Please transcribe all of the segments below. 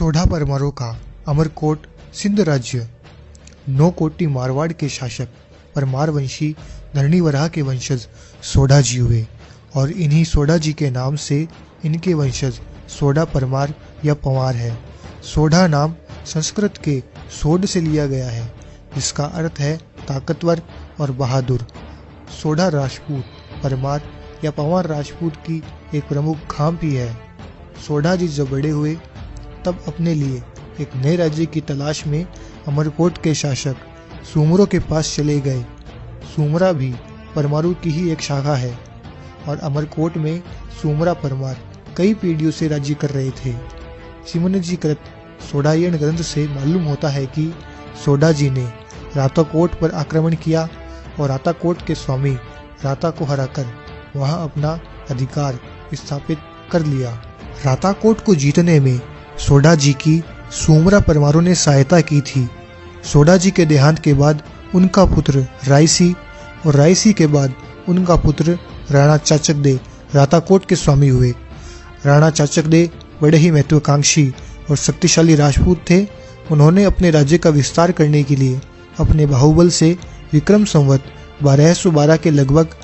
सोढ़ा परमारों का अमरकोट सिंध राज्य। 9 कोटि मारवाड़ के शासक परमार वंशी धरणीवराह के वंशज सोढ़ा जी हुए और इन्हीं सोढ़ा जी के नाम से इनके वंशज सोढ़ा परमार या पंवार है। सोढ़ा नाम संस्कृत के सोढ़ से लिया गया है, जिसका अर्थ है ताकतवर और बहादुर। सोढ़ा राजपूत परमार या पंवार राजपूत की एक प्रमुख खाम भी है। सोढ़ा जी जब बड़े हुए तब अपने लिए एक नए राज्य की तलाश में अमरकोट के शासक सूमरों के पास चले गए। सूमरा भी परमारों की ही एक शाखा है और अमरकोट में सूमरा परमार कई पीढ़ियों से राज्य कर रहे थे। सिमनजीकृत सोढ़ायन ग्रंथ से मालूम होता है कि सोढ़ा जी ने राताकोट पर आक्रमण किया और राताकोट के स्वामी राता को हराकर वहां अपना अधिकार स्थापित कर लिया। राताकोट को जीतने में सोढ़ा जी की सूमरा परमारों ने सहायता की थी। सोढ़ा जी के देहांत के बाद उनका पुत्र रायसी और रायसी के बाद उनका पुत्र राणा चाचकदे राताकोट के स्वामी हुए। राणा चाचकदे बड़े ही महत्वाकांक्षी और शक्तिशाली राजपूत थे। उन्होंने अपने राज्य का विस्तार करने के लिए अपने बाहुबल से विक्रम संवत 1212 के लगभग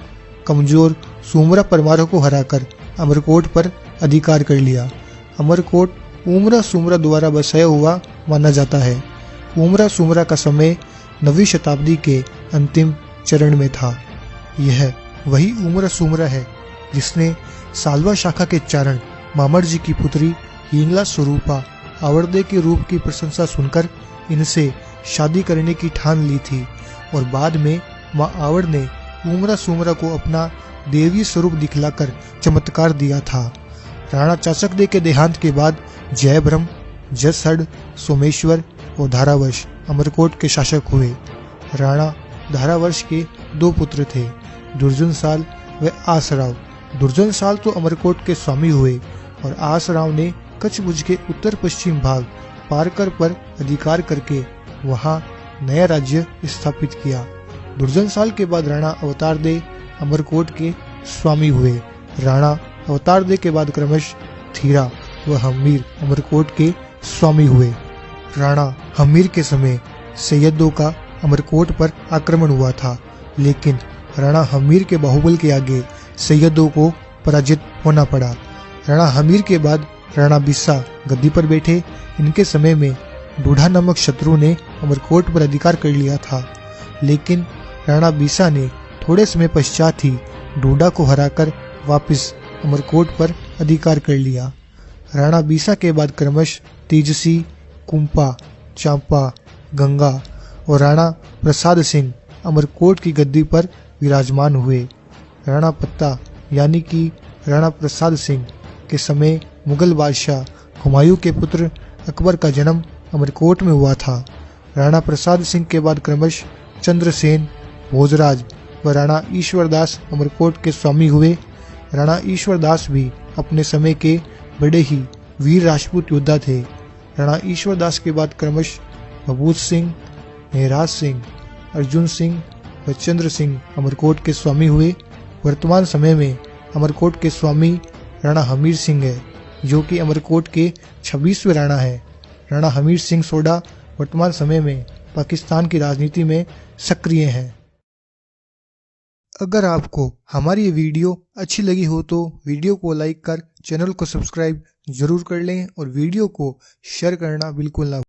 कमजोर सूमरा परमारों को हराकर अमरकोट पर अधिकार कर लिया। अमरकोट उमरा सूमरा द्वारा बसाया हुआ माना जाता है। उमरा सूमरा का समय 9वीं शताब्दी के अंतिम चरण में था। यह वही उमरा सूमरा है जिसने सालवा शाखा के चारण मामर जी की पुत्री हिंगला स्वरूपा आवर्दे के रूप की प्रशंसा सुनकर इनसे शादी करने की ठान ली थी और बाद में मां आवर ने उमरा सूमरा को अपना देवी स्वरूप दिखलाकर चमत्कार दिया था। राणा चाचकदे के देहांत के बाद जयब्रह्म, जसहड़, सोमेश्वर और धारावर्ष अमरकोट के शासक हुए। राणा धारावर्ष के 2 पुत्र थे, दुर्जनसाल व आसराव। दुर्जनसाल तो अमरकोट के स्वामी हुए और आसराव ने कच्छभुज के उत्तर पश्चिम भाग पारकर पर अधिकार करके वहां नया राज्य स्थापित किया। दुर्जनसाल के बाद राणा अवतारदे अमरकोट के स्वामी हुए। राणा अवतारदे के बाद क्रमश थीरा व हम्मीर अमरकोट के स्वामी हुए। राणा हम्मीर के समय सैयदों का अमरकोट पर आक्रमण हुआ था, लेकिन राणा हम्मीर के बाहुबल के आगे सैयदों को पराजित होना पड़ा। राणा हम्मीर के बाद राणा बिस्सा गद्दी पर बैठे। इनके समय में डूढ़ा नामक शत्रु ने अमरकोट पर अधिकार कर लिया था, लेकिन राणा बिस्सा ने थोड़े समय पश्चात ही डूढ़ा को हराकर वापस अमरकोट पर अधिकार कर लिया। राणा बिस्सा के बाद क्रमश तेजसी, कुंपा, चांपा, गंगा और राणा प्रसाद सिंह अमरकोट की गद्दी पर विराजमान हुए। राणा पत्ता यानी कि राणा प्रसाद सिंह के समय मुगल बादशाह हुमायूं के पुत्र अकबर का जन्म अमरकोट में हुआ था। राणा प्रसाद सिंह के बाद क्रमश चंद्रसेन, भोजराज व राणा ईश्वरदास अमरकोट के स्वामी हुए। राणा ईश्वरदास भी अपने समय के बड़े ही वीर राजपूत योद्धा थे। राणा ईश्वरदास के बाद क्रमश भभूत सिंह, मेहराज सिंह, अर्जुन सिंह व चंद्र सिंह अमरकोट के स्वामी हुए। वर्तमान समय में अमरकोट के स्वामी राणा हमीर सिंह है, जो कि अमरकोट के 26वें राणा है। राणा हमीर सिंह सोढ़ा वर्तमान समय में पाकिस्तान की राजनीति में सक्रिय हैं। अगर आपको हमारी ये वीडियो अच्छी लगी हो तो वीडियो को लाइक कर चैनल को सब्सक्राइब जरूर कर लें और वीडियो को शेयर करना बिल्कुल ना